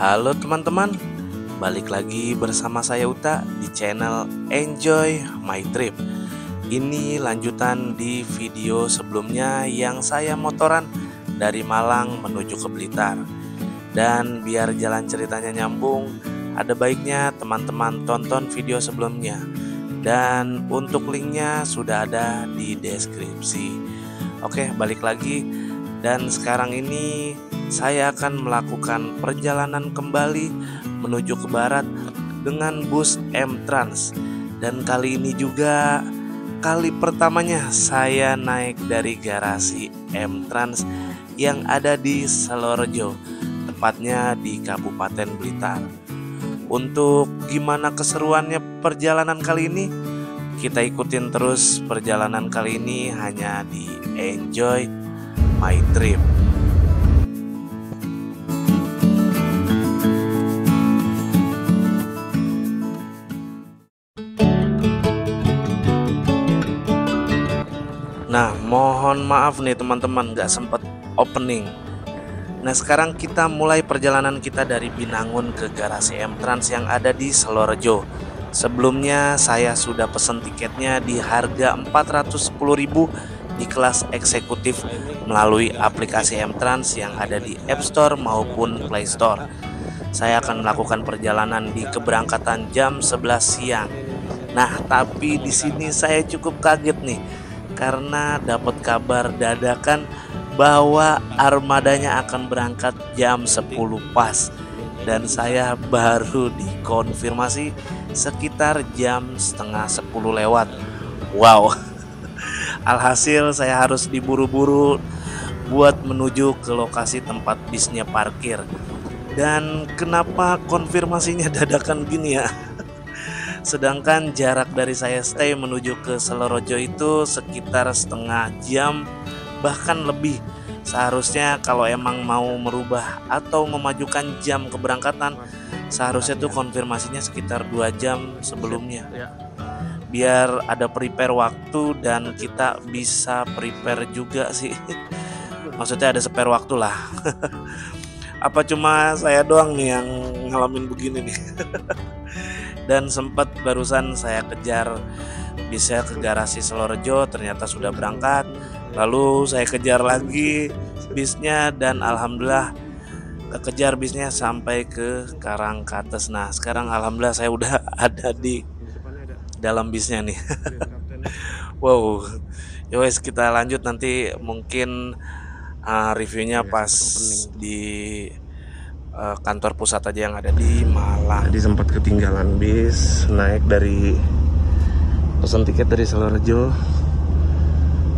Halo teman-teman, balik lagi bersama saya Uta di channel Enjoy My Trip. Ini lanjutan di video sebelumnya yang saya motoran dari Malang menuju ke Blitar. Dan biar jalan ceritanya nyambung, ada baiknya teman-teman tonton video sebelumnya. Dan untuk linknya sudah ada di deskripsi. Oke, balik lagi. Dan sekarang ini saya akan melakukan perjalanan kembali menuju ke barat dengan bus M-Trans. Dan kali ini juga kali pertamanya saya naik dari garasi M-Trans yang ada di Salorejo, tepatnya di Kabupaten Blitar. Untuk gimana keseruannya perjalanan kali ini, kita ikutin terus perjalanan kali ini hanya di Enjoy My Trip. Nah, mohon maaf nih teman-teman, gak sempet opening. Nah, sekarang kita mulai perjalanan kita dari Binangun ke garasi M-Trans yang ada di Salorejo. Sebelumnya saya sudah pesen tiketnya di harga 410.000 di kelas eksekutif melalui aplikasi M-Trans yang ada di App Store maupun Play Store. Saya akan melakukan perjalanan di keberangkatan jam 11 siang. Nah, tapi di sini saya cukup kaget nih karena dapat kabar dadakan bahwa armadanya akan berangkat jam 10 pas, dan saya baru dikonfirmasi sekitar jam setengah 10 lewat. Wow. Alhasil saya harus diburu-buru buat menuju ke lokasi tempat bisnya parkir. Dan kenapa konfirmasinya dadakan gini ya? Sedangkan jarak dari saya stay menuju ke Salorejo itu sekitar setengah jam, bahkan lebih. Seharusnya kalau emang mau merubah atau memajukan jam keberangkatan, seharusnya tuh konfirmasinya sekitar 2 jam sebelumnya, biar ada prepare waktu dan kita bisa prepare juga sih. Maksudnya ada spare waktu lah. Apa cuma saya doang nih yang ngalamin begini nih? Dan sempat barusan saya kejar bisnya ke garasi Salorejo, ternyata sudah berangkat. Lalu saya kejar lagi bisnya dan alhamdulillah kejar bisnya sampai ke Karangkates. Nah, sekarang alhamdulillah saya udah ada di dalam bisnya nih. Wow. Yowes, kita lanjut nanti mungkin reviewnya pas di kantor pusat aja yang ada di Malang. Jadi sempat ketinggalan bis, naik dari pesan tiket dari Salorejo.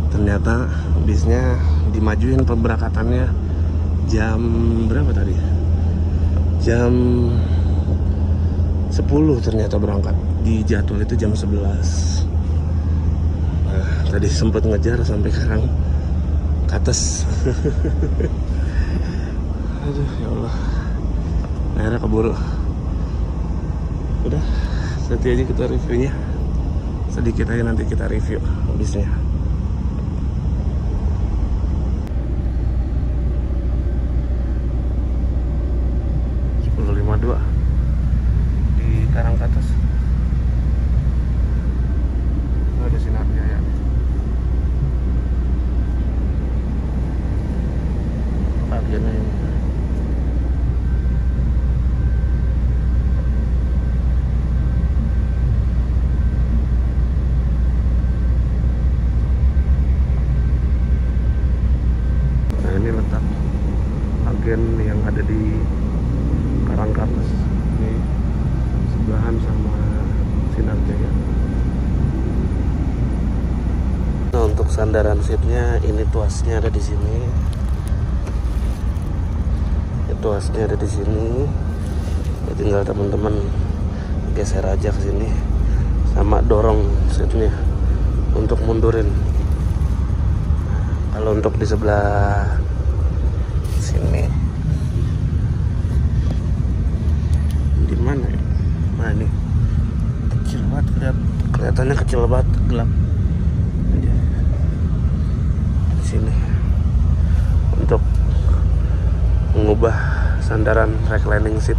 Ternyata bisnya dimajuin pemberangkatannya jam berapa tadi? Jam 10 ternyata berangkat. Di jadwal itu jam 11. Nah, tadi sempat ngejar sampai Karangkates. Aduh, ya Allah. Akhirnya keburu. Udah, nanti aja kita reviewnya. Sedikit aja nanti kita review bisnya. Di Karangkates. Ada Sinar Jaya. Bagiannya ini. Nah, ini letak agen yang ada di Karangkates. Ini sebelahan sama Sinar Jaya. Nah, untuk sandaran seatnya ini tuasnya ada di sini. Tuasnya ada di sini. Ya, tinggal teman-teman geser aja ke sini sama dorong seatnya untuk mundurin. Kalau untuk di sebelah sini, di mana ya? Nah, ini kecil banget, kelihatannya kecil banget, gelap. Di sini untuk mengubah sandaran reclining seat.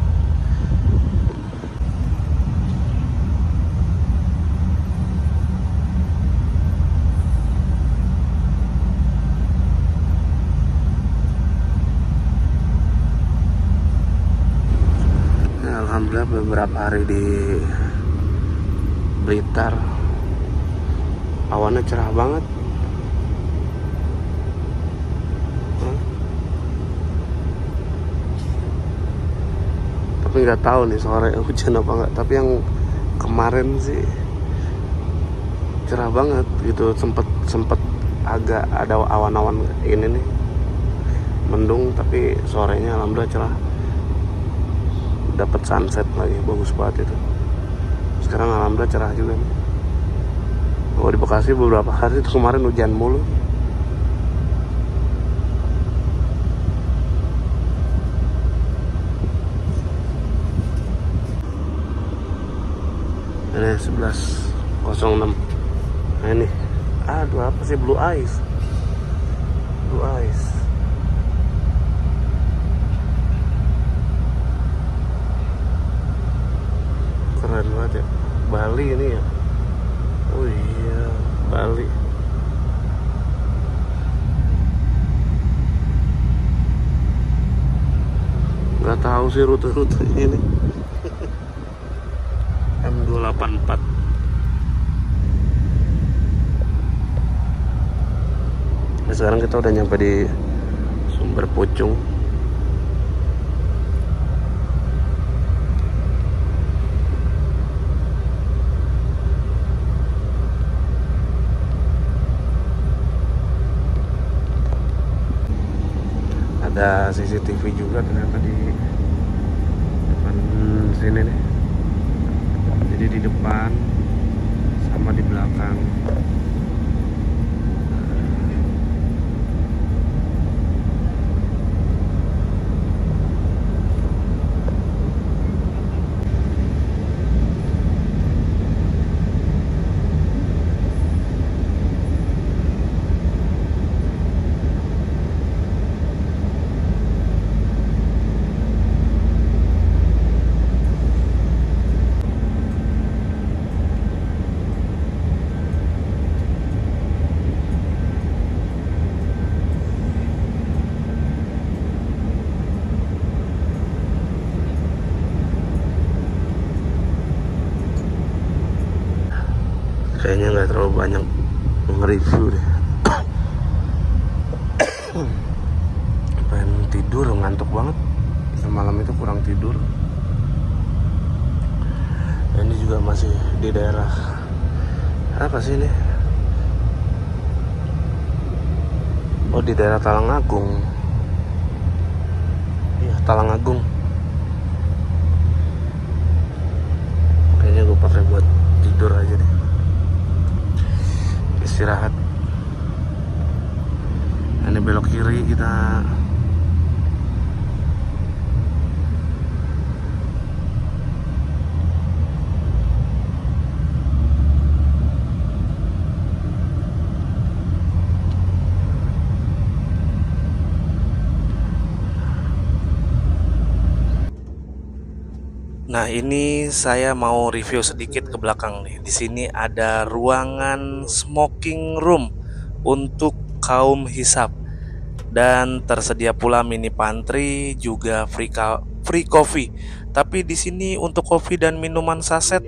Alhamdulillah beberapa hari di Blitar awannya cerah banget. Tapi nggak tahu nih sore hujan apa nggak. Tapi yang kemarin sih cerah banget gitu, sempet agak ada awan-awan ini nih mendung, tapi sorenya alhamdulillah cerah. Dapat sunset lagi, bagus banget itu. Sekarang alhamdulillah cerah juga nih. Oh, di Bekasi beberapa hari itu kemarin hujan mulu. Ini 11.06. Nah ini, aduh apa sih, blue ice. Keren banget ya, Bali ini ya. Oh iya, Bali. Nggak tahu sih rute-rute ini. M284. Nah, sekarang kita udah nyampe di Sumber Pucung. Ada CCTV juga ternyata di depan sini nih. Jadi di depan sama di belakang. Kayaknya nggak terlalu banyak nge-review deh. Pengen tidur, ngantuk banget. Malam itu kurang tidur. Ini juga masih di daerah apa sih ini? Oh, di daerah Talangagung. Iya, Talangagung. Kayaknya gue pakai buat tidur aja deh. Istirahat. Ini belok kiri kita. Nah, ini saya mau review sedikit ke belakang nih. Di sini ada ruangan smoking room untuk kaum hisap dan tersedia pula mini pantry, juga free coffee. Tapi di sini untuk kopi dan minuman saset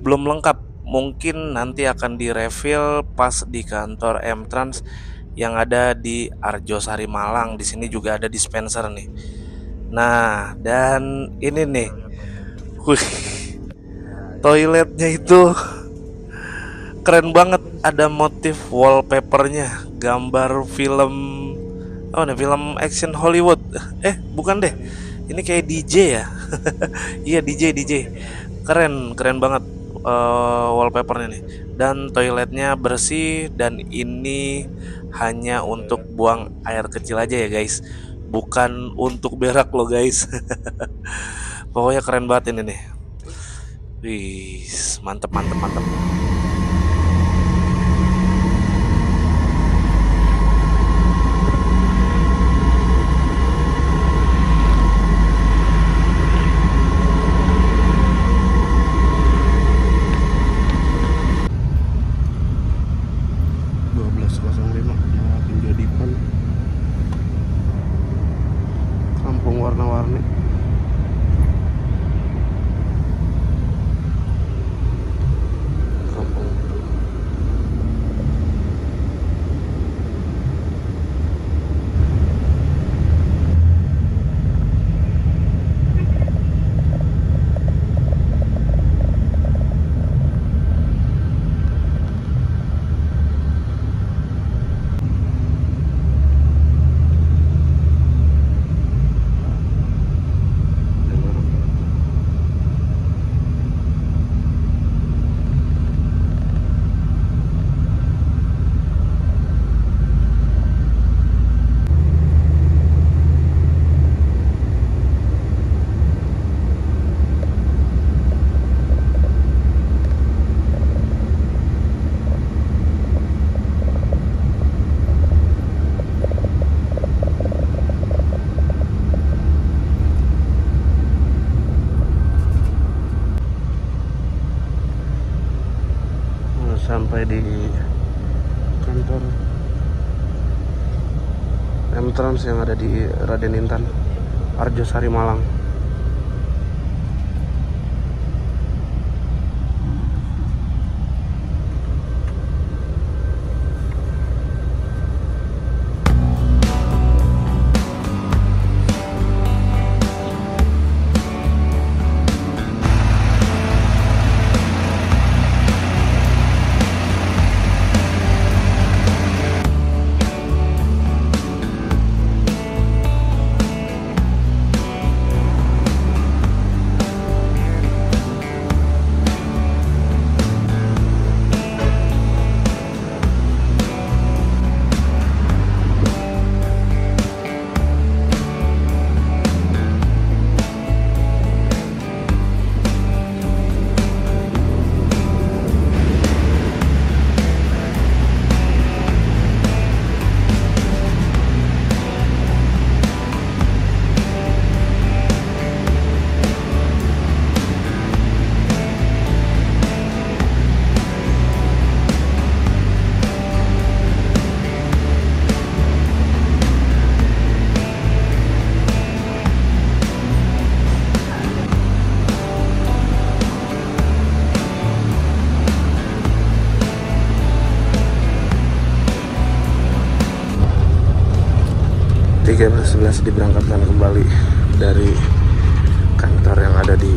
belum lengkap. Mungkin nanti akan direfill pas di kantor M-Trans yang ada di Arjosari Malang. Di sini juga ada dispenser nih. Nah, dan ini nih. Wih, toiletnya itu keren banget, ada motif wallpapernya, gambar film, oh nih, film action Hollywood. Bukan deh, ini kayak DJ ya. Iya, DJ. Keren banget wallpapernya nih. Dan toiletnya bersih, dan ini hanya untuk buang air kecil aja ya guys, bukan untuk berak loh guys. Pokoknya keren banget ini nih. Wih, mantep. sampai di kantor M-Trans yang ada di Raden Intan, Arjosari, Malang. Jam 11 diberangkatkan kembali dari kantor yang ada di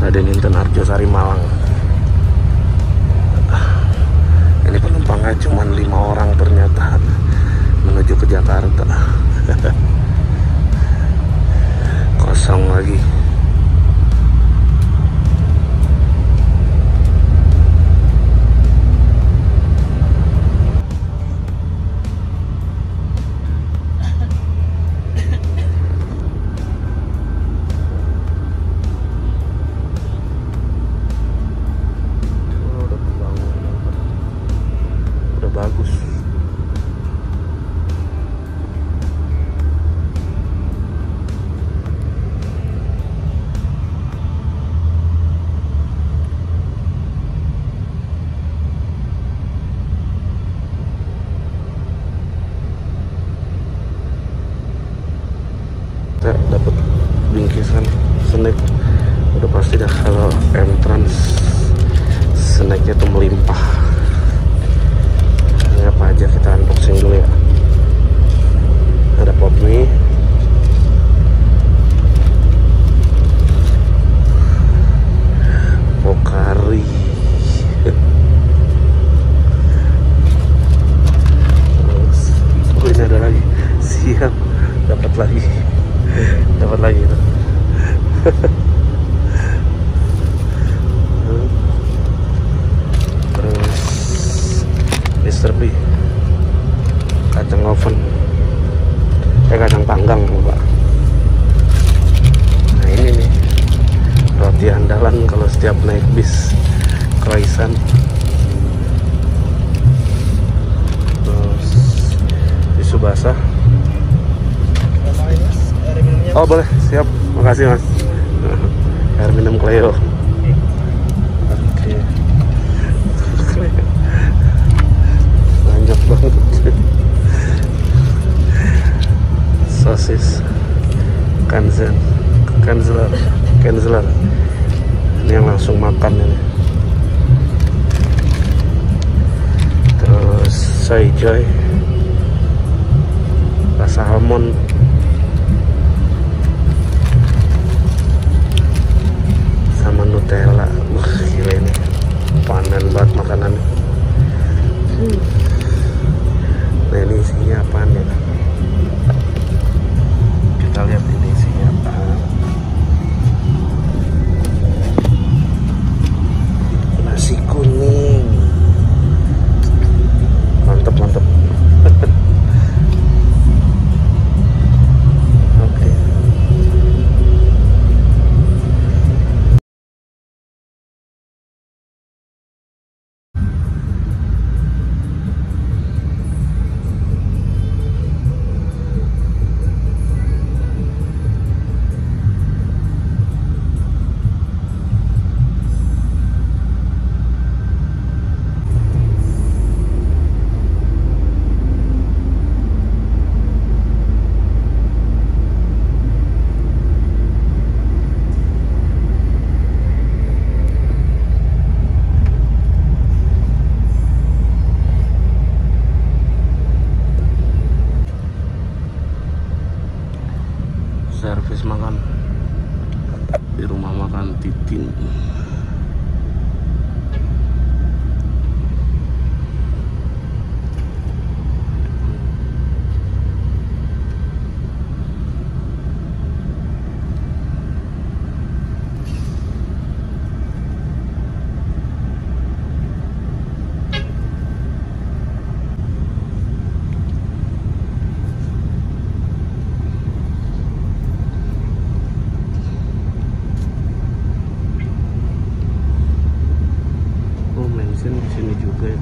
Raden Intan, Arjosari, Malang. Ini penumpangnya cuma 5 orang ternyata menuju ke Jakarta. Kosong lagi. Bagus. Kita dapat bingkisan snack. Udah pasti dah kalau M-Trans snacknya tuh melimpah. Apa aja kita unboxing dulu ya. Ada pop mie, pokari, terus ini ada lagi. Siap, dapat lagi itu. Terus Mr. B, kacang oven, kacang panggang Pak. Nah ini nih roti andalan kalau setiap naik bis, croissant. Terus tisu basah. Oh boleh, siap, makasih Mas. Air minum Cleo. Oke. Banyak banget. Sosis, kanseler. Ini yang langsung makan ini. Terus soy joy, rasa almond. Sama Nutella. Wah gila ini, panen banget makanannya. Nah ini isinya apaan ya? Kita lihat ini isinya apa. Nasi kuning, mantep. makan di rumah makan Titin. Di sini juga ya.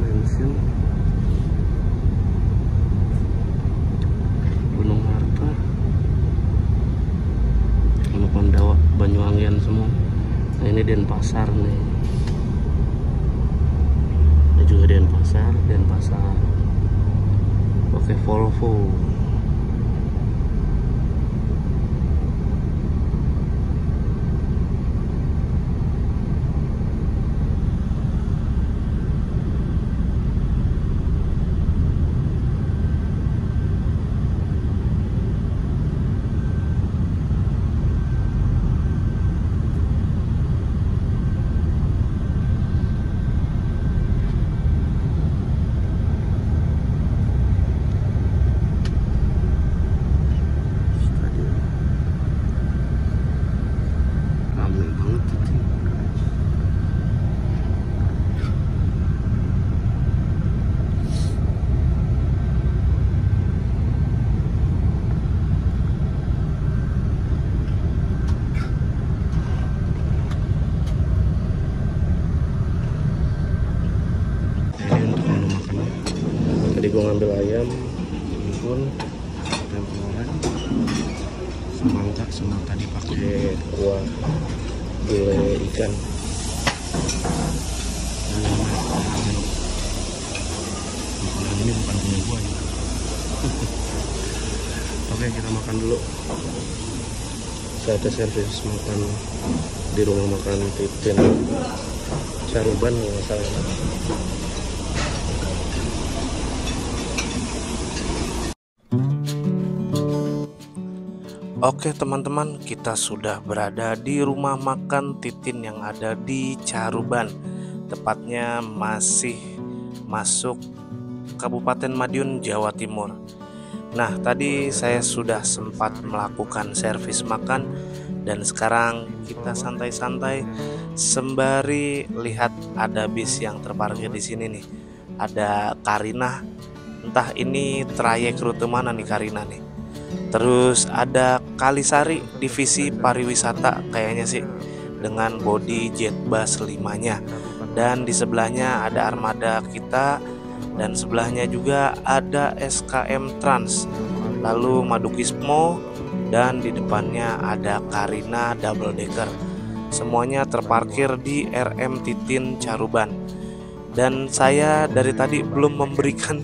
Mention Gunung Harta, Gunung Pandawa, Banyuwangian semua. Nah ini Denpasar nih. Ini juga Denpasar. Pakai Volvo. Tadi gue ngambil ayam, bihun, tempe orek, semangka, sama tadi pakai kuah gulai ikan. Makanan ini bukan punya gue ya. Oke, kita makan dulu. Saya servis makan di rumah makan Titin Caruban kalau nggak salah. Oke teman-teman, kita sudah berada di rumah makan Titin yang ada di Caruban. Tepatnya masih masuk Kabupaten Madiun, Jawa Timur. Nah, tadi saya sudah sempat melakukan servis makan dan sekarang kita santai-santai sembari lihat ada bis yang terparkir di sini nih. Ada Karina. Entah ini trayek rute mana nih Karina nih. Terus ada Kalisari divisi pariwisata kayaknya sih, dengan bodi jet bus 5-nya. Dan di sebelahnya ada armada kita, dan sebelahnya juga ada SKM Trans, lalu Madukismo, dan di depannya ada Karina double decker. Semuanya terparkir di RM Titin Caruban. Dan saya dari tadi belum memberikan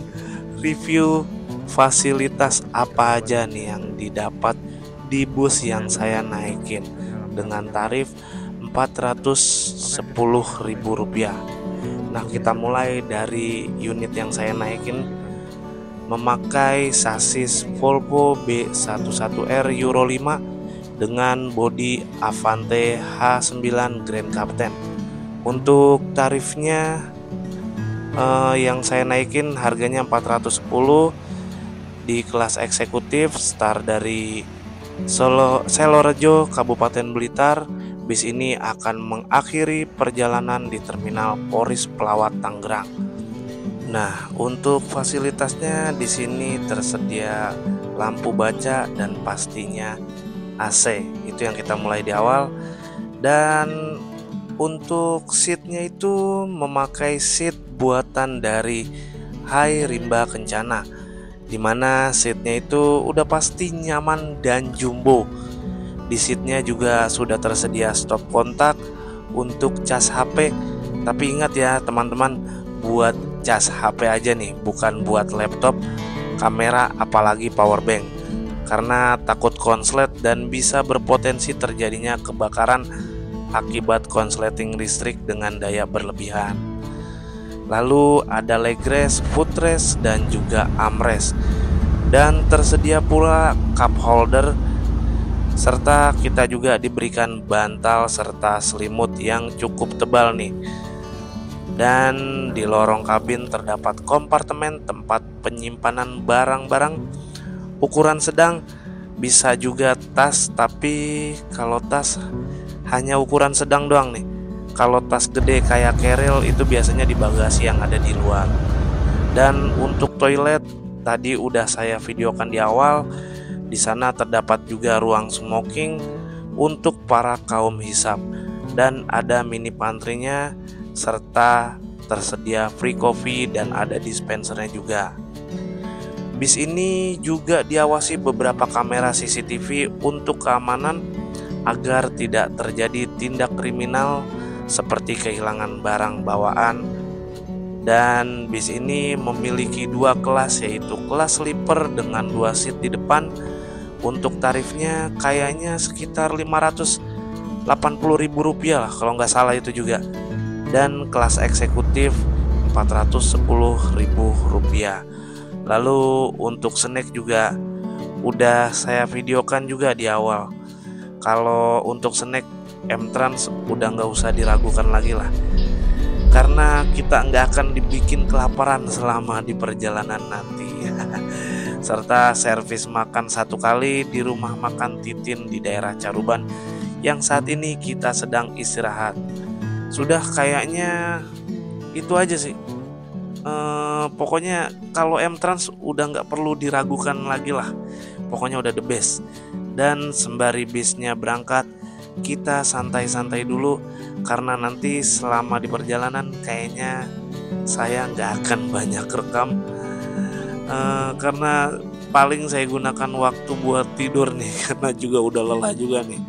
review fasilitas apa aja nih yang didapat di bus yang saya naikin dengan tarif Rp410.000. Nah, kita mulai dari unit yang saya naikin, memakai sasis Volvo B11R Euro 5 dengan bodi Avante H9 Grand Captain. Untuk tarifnya yang saya naikin harganya 410 di kelas eksekutif, start dari Selorejo, Kabupaten Blitar. Bis ini akan mengakhiri perjalanan di Terminal Poris Pelawat, Tangerang. Nah, untuk fasilitasnya di sini tersedia lampu baca dan pastinya AC. Itu yang kita mulai di awal. Dan untuk seatnya itu memakai seat buatan dari Hai Rimba Kencana, dimana seatnya itu udah pasti nyaman dan jumbo. Di seatnya juga sudah tersedia stop kontak untuk cas HP. Tapi ingat ya teman-teman, buat cas HP aja nih, bukan buat laptop, kamera, apalagi power bank, karena takut konslet dan bisa berpotensi terjadinya kebakaran akibat konsleting listrik dengan daya berlebihan. Lalu ada leg rest, footrest, dan juga armrest. Dan tersedia pula cup holder, serta kita juga diberikan bantal serta selimut yang cukup tebal nih. Dan di lorong kabin terdapat kompartemen tempat penyimpanan barang-barang ukuran sedang, bisa juga tas, tapi kalau tas hanya ukuran sedang doang nih. Kalau tas gede kayak keril itu biasanya di bagasi yang ada di luar. Dan untuk toilet tadi udah saya videokan di awal. Di sana terdapat juga ruang smoking untuk para kaum hisap dan ada mini pantry-nya serta tersedia free coffee dan ada dispensernya juga. Bis ini juga diawasi beberapa kamera CCTV untuk keamanan agar tidak terjadi tindak kriminal seperti kehilangan barang bawaan. Dan bis ini memiliki dua kelas, yaitu kelas sleeper dengan 2 seat di depan. Untuk tarifnya kayaknya sekitar Rp580.000 lah kalau nggak salah itu juga. Dan kelas eksekutif Rp410.000. Lalu untuk snack juga udah saya videokan juga di awal. Kalau untuk snack M-Trans udah nggak usah diragukan lagi lah, karena kita nggak akan dibikin kelaparan selama di perjalanan nanti. Serta servis makan 1 kali di rumah makan Titin di daerah Caruban yang saat ini kita sedang istirahat. Sudah kayaknya itu aja sih. Pokoknya kalau M-Trans udah nggak perlu diragukan lagi lah. Pokoknya udah the best. Dan sembari bisnya berangkat, kita santai-santai dulu, karena nanti selama di perjalanan kayaknya saya nggak akan banyak rekam, karena paling saya gunakan waktu buat tidur nih, karena juga udah lelah juga nih,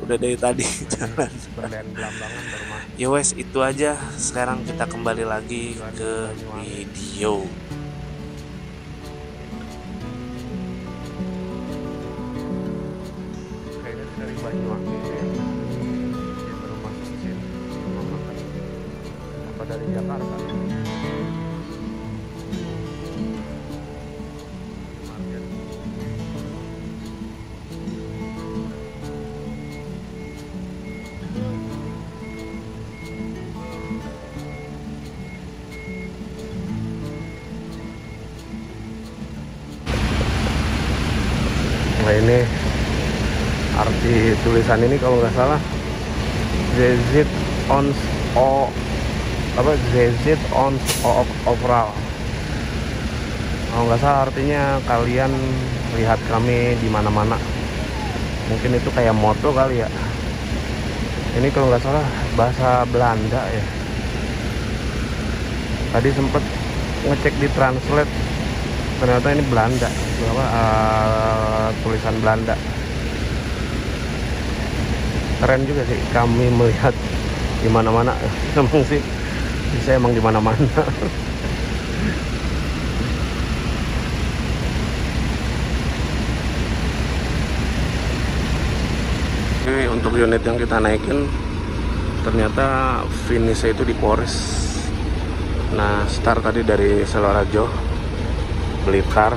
udah dari tadi jalan. Ya wes, itu aja. Sekarang kita kembali lagi ke video. Dari Banyuwangi dia baru masuk ke sini rumah makan. Apa dari Jakarta? Market. Nah, ini arti tulisan ini kalau nggak salah ZZ on overall. Kalau nggak salah artinya kalian lihat kami di mana-mana. Mungkin itu kayak moto kali ya. Ini kalau nggak salah bahasa Belanda ya. Tadi sempet ngecek di translate, ternyata ini Belanda. Tulisan Belanda. Keren juga sih kami melihat di mana-mana. Emang sih bisa emang di mana-mana. Ini untuk unit yang kita naikin ternyata finishnya itu di Polres. Nah, start tadi dari Selarajo, Blitar,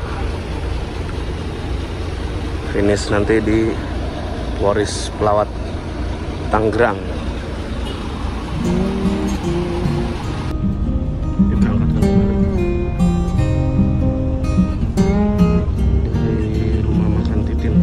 finish nanti di Polres Pelawat Tangerang. Diberangkatkan dari rumah makan Titin.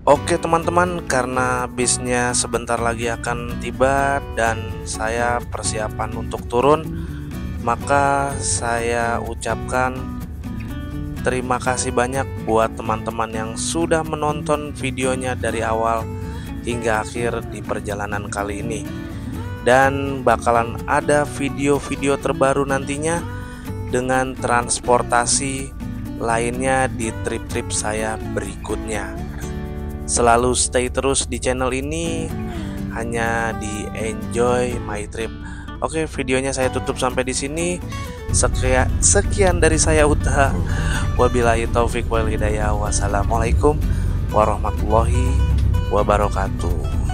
Oke teman-teman, karena bisnya sebentar lagi akan tiba dan saya persiapan untuk turun, maka saya ucapkan terima kasih banyak buat teman-teman yang sudah menonton videonya dari awal hingga akhir di perjalanan kali ini. Dan bakalan ada video-video terbaru nantinya dengan transportasi lainnya di trip-trip saya berikutnya. Selalu stay terus di channel ini, hanya di Enjoy My Trip. Oke, videonya saya tutup sampai di sini. Sekian dari saya, Uta. Wabillahi taufik wal hidayah. Wassalamualaikum warahmatullahi wabarakatuh.